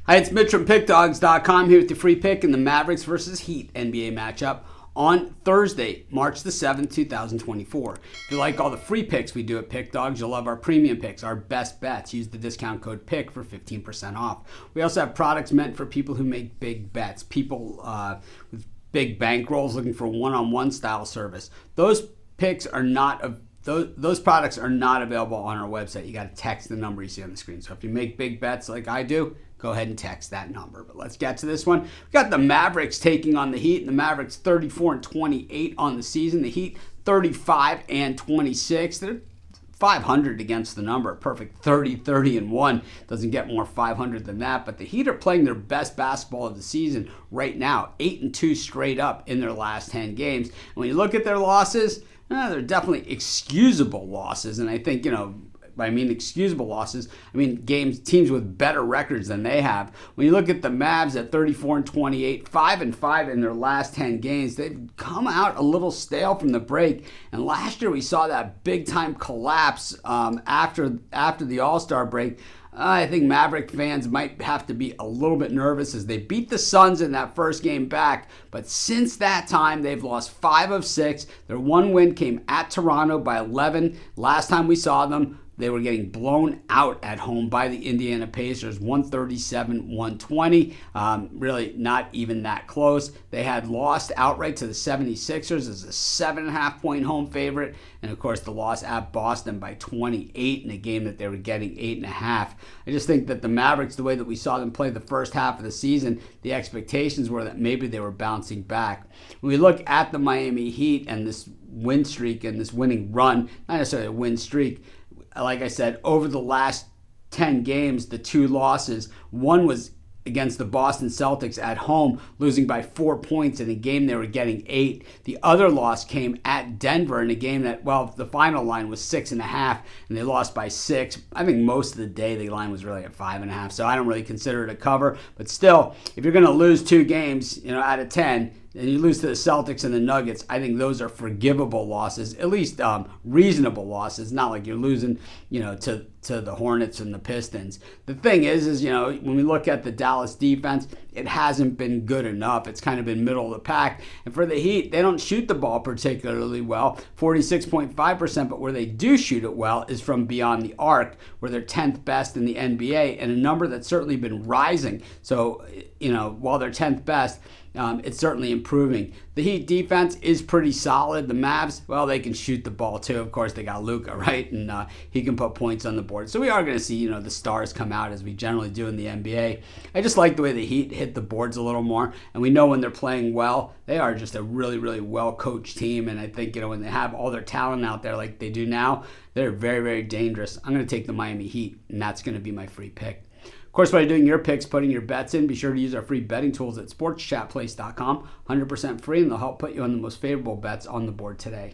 Hi, it's Mitch from Pickdawgz.com here with the free pick in the Mavericks versus Heat NBA matchup on Thursday, March the 7th, 2024. If you like all the free picks we do at Pick Dawgz, you'll love our premium picks, our best bets. Use the discount code PICK for 15% off. We also have products meant for people who make big bets, people with big bankrolls looking for one-on-one style service. Those picks are not those products are not available on our website. You got to text the number you see on the screen. So if you make big bets like I do, go ahead and text that number. But let's get to this one. We got the Mavericks taking on the Heat. The Mavericks 34-28 on the season. The Heat 35-26. They're 500 against the number. Perfect 30-30-1. Doesn't get more 500 than that. But the Heat are playing their best basketball of the season right now. 8-2 straight up in their last 10 games. And when you look at their losses, they're definitely excusable losses. And I think, I mean excusable losses, I mean teams with better records than they have. When you look at the Mavs at 34-28, 5-5 in their last 10 games, they've come out a little stale from the break. And last year we saw that big time collapse after the All-Star break. I think Maverick fans might have to be a little bit nervous as they beat the Suns in that first game back. But since that time, they've lost 5 of 6. Their one win came at Toronto by 11. Last time we saw them, they were getting blown out at home by the Indiana Pacers, 137-120. Really not even that close. They had lost outright to the 76ers as a 7.5-point home favorite. And, of course, the loss at Boston by 28 in a game that they were getting 8.5. I just think that the Mavericks, the way that we saw them play the first half of the season, the expectations were that maybe they were bouncing back. When we look at the Miami Heat and this win streak and this winning run, not necessarily a win streak, like I said, over the last 10 games, the 2 losses, one was against the Boston Celtics at home, losing by 4 points in a game they were getting 8. The other loss came at Denver in a game that, the final line was 6.5, and they lost by 6. I think most of the day the line was really at 5.5, so I don't really consider it a cover. But still, if you're going to lose 2 games, out of 10, and you lose to the Celtics and the Nuggets, I think those are forgivable losses, at least reasonable losses. Not like you're losing, to the Hornets and the Pistons. The thing is, when we look at the Dallas defense, it hasn't been good enough. It's kind of been middle of the pack. And for the Heat, they don't shoot the ball particularly well, 46.5%, but where they do shoot it well is from beyond the arc, where they're 10th best in the NBA, and a number that's certainly been rising. So, while they're 10th best, it's certainly improving. The Heat defense is pretty solid. The Mavs, they can shoot the ball too. Of course, they got Luka, right? And he can put points on the board. So we are going to see, the stars come out as we generally do in the NBA. I just like the way the Heat hit the boards a little more. And we know when they're playing well, they are just a really, really well-coached team. And I think, when they have all their talent out there like they do now, they're very, very dangerous. I'm going to take the Miami Heat, and that's going to be my free pick. Of course, while you're doing your picks, putting your bets in, be sure to use our free betting tools at sportschatplace.com. 100% free, and they'll help put you on the most favorable bets on the board today.